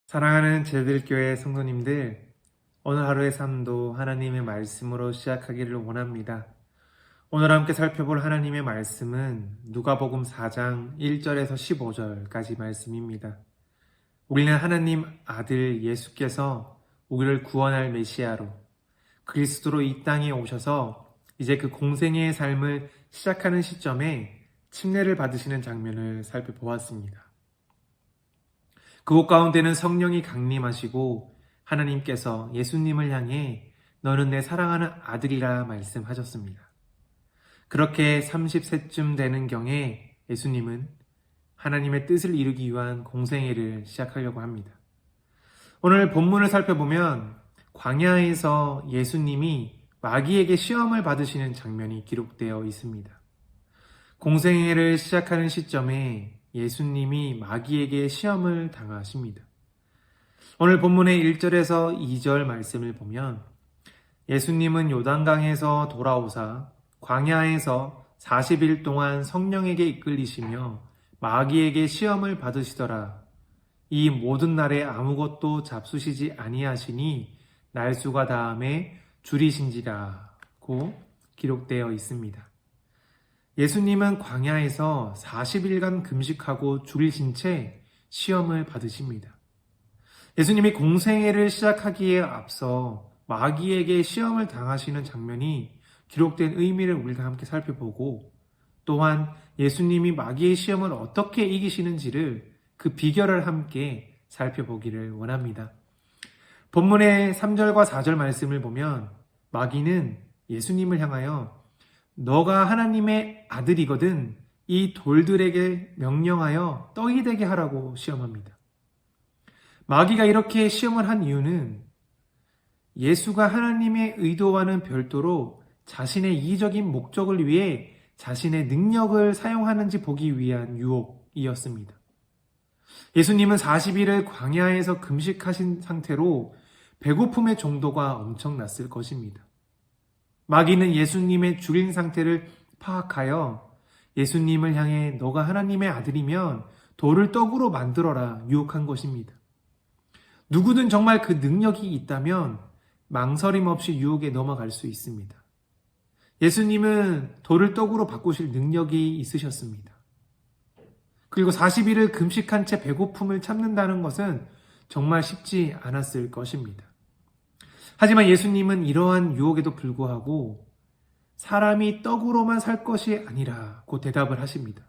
사랑하는 제들교회 성도님들, 오늘 하루의 삶도 하나님의 말씀으로 시작하기를 원합니다. 오늘 함께 살펴볼 하나님의 말씀은 누가복음 4장 1절에서 15절까지 말씀입니다. 우리는 하나님 아들 예수께서 우리를 구원할 메시아로 그리스도로 이 땅에 오셔서 이제 그 공생애의 삶을 시작하는 시점에 침례를 받으시는 장면을 살펴보았습니다. 그곳 가운데는 성령이 강림하시고 하나님께서 예수님을 향해 너는 내 사랑하는 아들이라 말씀하셨습니다. 그렇게 30세쯤 되는 경에 예수님은 하나님의 뜻을 이루기 위한 공생애를 시작하려고 합니다. 오늘 본문을 살펴보면 광야에서 예수님이 마귀에게 시험을 받으시는 장면이 기록되어 있습니다. 공생애를 시작하는 시점에 예수님이 마귀에게 시험을 당하십니다. 오늘 본문의 1절에서 2절 말씀을 보면 예수님은 요단강에서 돌아오사 광야에서 40일 동안 성령에게 이끌리시며 마귀에게 시험을 받으시더라. 이 모든 날에 아무것도 잡수시지 아니하시니 날수가 다함에 줄이신지라고 기록되어 있습니다. 예수님은 광야에서 40일간 금식하고 줄이신 채 시험을 받으십니다. 예수님이 공생애를 시작하기에 앞서 마귀에게 시험을 당하시는 장면이 기록된 의미를 우리가 함께 살펴보고 또한 예수님이 마귀의 시험을 어떻게 이기시는지를 그 비결을 함께 살펴보기를 원합니다. 본문의 3절과 4절 말씀을 보면 마귀는 예수님을 향하여 너가 하나님의 아들이거든 이 돌들에게 명령하여 떡이 되게 하라고 시험합니다. 마귀가 이렇게 시험을 한 이유는 예수가 하나님의 의도와는 별도로 자신의 이기적인 목적을 위해 자신의 능력을 사용하는지 보기 위한 유혹이었습니다. 예수님은 40일을 광야에서 금식하신 상태로 배고픔의 정도가 엄청났을 것입니다. 마귀는 예수님의 줄인 상태를 파악하여 예수님을 향해 너가 하나님의 아들이면 돌을 떡으로 만들어라 유혹한 것입니다. 누구든 정말 그 능력이 있다면 망설임 없이 유혹에 넘어갈 수 있습니다. 예수님은 돌을 떡으로 바꾸실 능력이 있으셨습니다. 그리고 40일을 금식한 채 배고픔을 참는다는 것은 정말 쉽지 않았을 것입니다. 하지만 예수님은 이러한 유혹에도 불구하고 사람이 떡으로만 살 것이 아니라고 대답을 하십니다.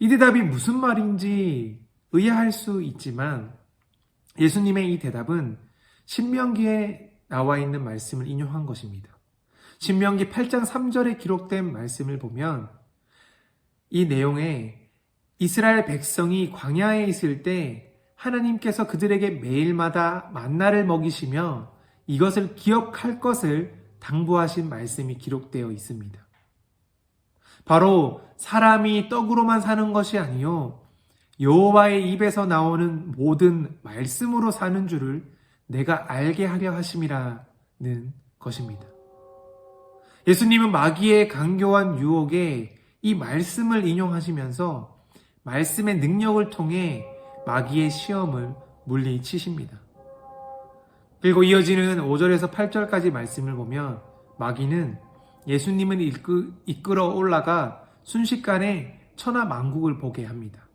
이 대답이 무슨 말인지 의아할 수 있지만 예수님의 이 대답은 신명기에 나와 있는 말씀을 인용한 것입니다. 신명기 8장 3절에 기록된 말씀을 보면 이 내용에 이스라엘 백성이 광야에 있을 때 하나님께서 그들에게 매일마다 만나를 먹이시며 이것을 기억할 것을 당부하신 말씀이 기록되어 있습니다. 바로 사람이 떡으로만 사는 것이 아니요 여호와의 입에서 나오는 모든 말씀으로 사는 줄을 내가 알게 하려 하심이라는 것입니다. 예수님은 마귀의 강교한 유혹에 이 말씀을 인용하시면서 말씀의 능력을 통해 마귀의 시험을 물리치십니다. 그리고 이어지는 5절에서 8절까지 말씀을 보면 마귀는 예수님을 이끌어 올라가 순식간에 천하만국을 보게 합니다.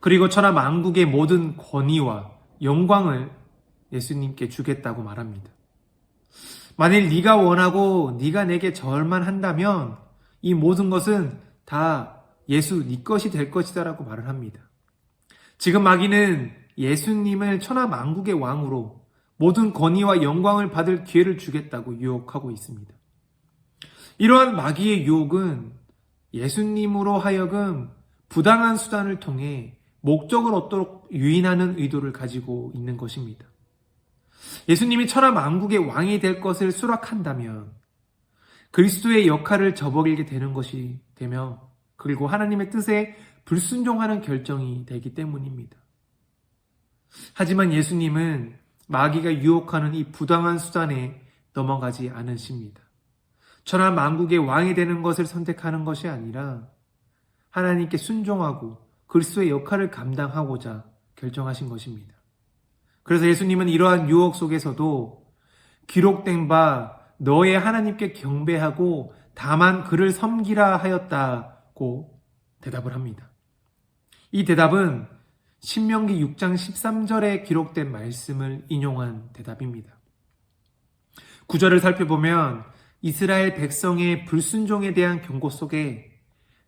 그리고 천하만국의 모든 권위와 영광을 예수님께 주겠다고 말합니다. 만일 네가 원하고 네가 내게 절만 한다면 이 모든 것은 다 예수 네 것이 될 것이다 라고 말을 합니다. 지금 마귀는 예수님을 천하만국의 왕으로 모든 권위와 영광을 받을 기회를 주겠다고 유혹하고 있습니다. 이러한 마귀의 유혹은 예수님으로 하여금 부당한 수단을 통해 목적을 얻도록 유인하는 의도를 가지고 있는 것입니다. 예수님이 천하만국의 왕이 될 것을 수락한다면 그리스도의 역할을 저버리게 되는 것이 되며 그리고 하나님의 뜻에 불순종하는 결정이 되기 때문입니다. 하지만 예수님은 마귀가 유혹하는 이 부당한 수단에 넘어가지 않으십니다. 천하만국의 왕이 되는 것을 선택하는 것이 아니라 하나님께 순종하고 그리스도의 역할을 감당하고자 결정하신 것입니다. 그래서 예수님은 이러한 유혹 속에서도 기록된 바 너의 하나님께 경배하고 다만 그를 섬기라 하였다고 대답을 합니다. 이 대답은 신명기 6장 13절에 기록된 말씀을 인용한 대답입니다. 9절을 살펴보면 이스라엘 백성의 불순종에 대한 경고 속에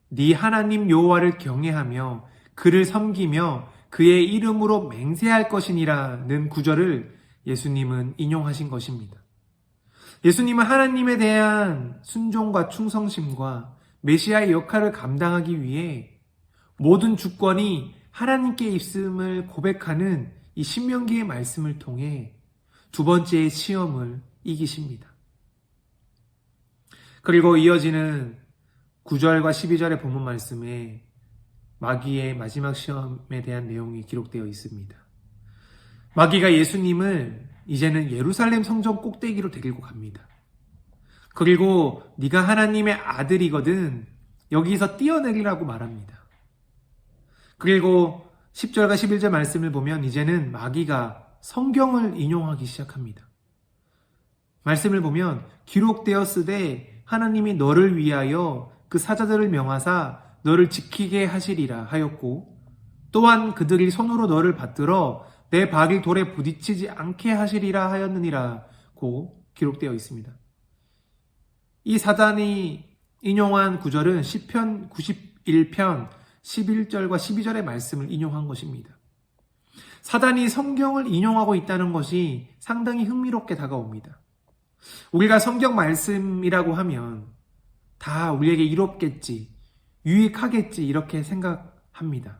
네 하나님 여호와를 경외하며 그를 섬기며 그의 이름으로 맹세할 것이니라는 구절을 예수님은 인용하신 것입니다. 예수님은 하나님에 대한 순종과 충성심과 메시아의 역할을 감당하기 위해 모든 주권이 하나님께 있음을 고백하는 이 신명기의 말씀을 통해 두 번째의 시험을 이기십니다. 그리고 이어지는 9절과 12절의 본문 말씀에 마귀의 마지막 시험에 대한 내용이 기록되어 있습니다. 마귀가 예수님을 이제는 예루살렘 성전 꼭대기로 데리고 갑니다. 그리고 네가 하나님의 아들이거든 여기서 뛰어내리라고 말합니다. 그리고 10절과 11절 말씀을 보면 이제는 마귀가 성경을 인용하기 시작합니다. 말씀을 보면 기록되었으되 하나님이 너를 위하여 그 사자들을 명하사 너를 지키게 하시리라 하였고 또한 그들이 손으로 너를 받들어 내 발이 돌에 부딪히지 않게 하시리라 하였느니라고 기록되어 있습니다. 이 사단이 인용한 구절은 시편 91편 11절과 12절의 말씀을 인용한 것입니다. 사단이 성경을 인용하고 있다는 것이 상당히 흥미롭게 다가옵니다. 우리가 성경 말씀이라고 하면 다 우리에게 이롭겠지, 유익하겠지 이렇게 생각합니다.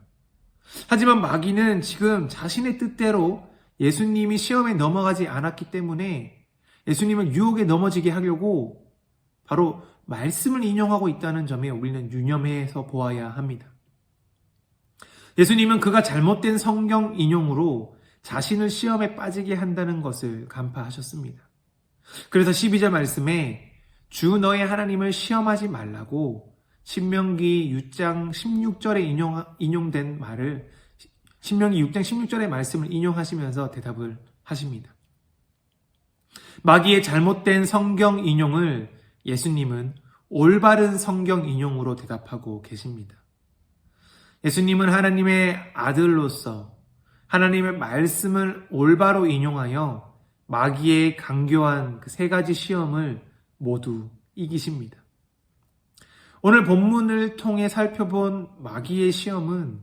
하지만 마귀는 지금 자신의 뜻대로 예수님이 시험에 넘어가지 않았기 때문에 예수님을 유혹에 넘어지게 하려고 바로 말씀을 인용하고 있다는 점에 우리는 유념해서 보아야 합니다. 예수님은 그가 잘못된 성경 인용으로 자신을 시험에 빠지게 한다는 것을 간파하셨습니다. 그래서 12절 말씀에 주 너의 하나님을 시험하지 말라고 신명기 6장 16절에 인용된 말을 신명기 6장 16절의 말씀을 인용하시면서 대답을 하십니다. 마귀의 잘못된 성경 인용을 예수님은 올바른 성경 인용으로 대답하고 계십니다. 예수님은 하나님의 아들로서 하나님의 말씀을 올바로 인용하여 마귀의 강교한 그 세 가지 시험을 모두 이기십니다. 오늘 본문을 통해 살펴본 마귀의 시험은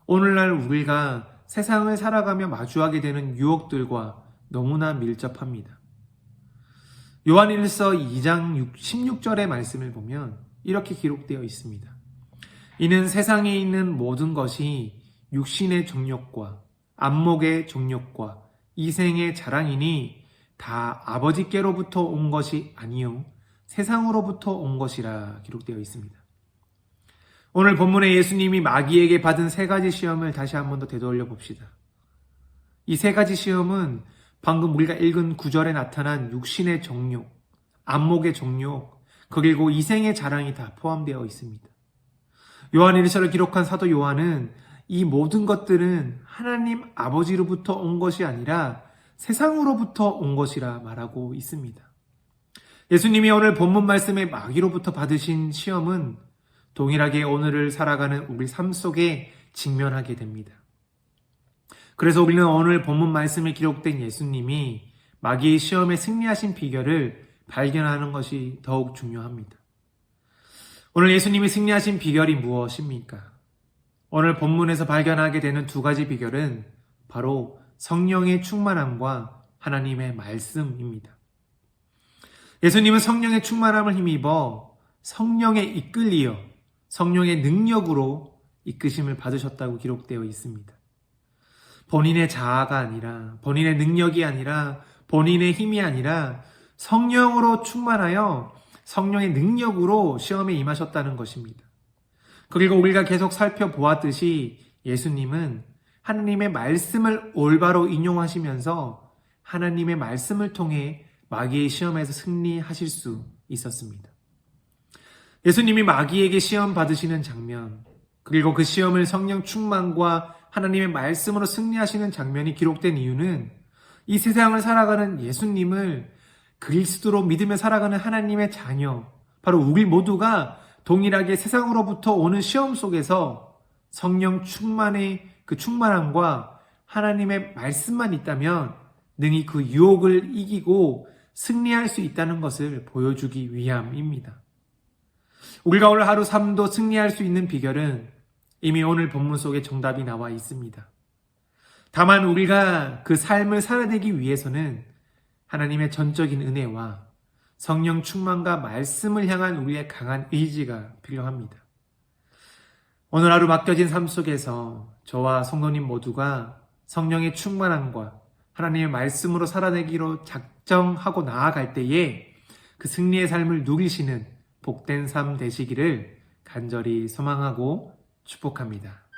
오늘날 우리가 세상을 살아가며 마주하게 되는 유혹들과 너무나 밀접합니다. 요한일서 2장 16절의 말씀을 보면 이렇게 기록되어 있습니다. 이는 세상에 있는 모든 것이 육신의 정욕과 안목의 정욕과 이생의 자랑이니 다 아버지께로부터 온 것이 아니요 세상으로부터 온 것이라 기록되어 있습니다. 오늘 본문에 예수님이 마귀에게 받은 세 가지 시험을 다시 한 번 더 되돌려 봅시다. 이 세 가지 시험은 방금 우리가 읽은 9절에 나타난 육신의 정욕, 안목의 정욕, 그리고 이생의 자랑이 다 포함되어 있습니다. 요한일서를 기록한 사도 요한은 이 모든 것들은 하나님 아버지로부터 온 것이 아니라 세상으로부터 온 것이라 말하고 있습니다. 예수님이 오늘 본문 말씀에 마귀로부터 받으신 시험은 동일하게 오늘을 살아가는 우리 삶 속에 직면하게 됩니다. 그래서 우리는 오늘 본문 말씀에 기록된 예수님이 마귀의 시험에 승리하신 비결을 발견하는 것이 더욱 중요합니다. 오늘 예수님이 승리하신 비결이 무엇입니까? 오늘 본문에서 발견하게 되는 두 가지 비결은 바로 성령의 충만함과 하나님의 말씀입니다. 예수님은 성령의 충만함을 힘입어 성령에 이끌리어 성령의 능력으로 이끄심을 받으셨다고 기록되어 있습니다. 본인의 자아가 아니라, 본인의 능력이 아니라, 본인의 힘이 아니라 성령으로 충만하여 성령의 능력으로 시험에 임하셨다는 것입니다. 그리고 우리가 계속 살펴보았듯이 예수님은 하나님의 말씀을 올바로 인용하시면서 하나님의 말씀을 통해 마귀의 시험에서 승리하실 수 있었습니다. 예수님이 마귀에게 시험 받으시는 장면, 그리고 그 시험을 성령 충만과 하나님의 말씀으로 승리하시는 장면이 기록된 이유는 이 세상을 살아가는 예수님을 그리스도로 믿으며 살아가는 하나님의 자녀, 바로 우리 모두가 동일하게 세상으로부터 오는 시험 속에서 성령 충만의 그 충만함과 하나님의 말씀만 있다면 능히 그 유혹을 이기고 승리할 수 있다는 것을 보여주기 위함입니다. 우리가 오늘 하루 삶도 승리할 수 있는 비결은 이미 오늘 본문 속에 정답이 나와 있습니다. 다만 우리가 그 삶을 살아내기 위해서는 하나님의 전적인 은혜와 성령 충만과 말씀을 향한 우리의 강한 의지가 필요합니다. 오늘 하루 맡겨진 삶 속에서 저와 성도님 모두가 성령의 충만함과 하나님의 말씀으로 살아내기로 작정하고 나아갈 때에 그 승리의 삶을 누리시는 복된 삶 되시기를 간절히 소망하고 축복합니다.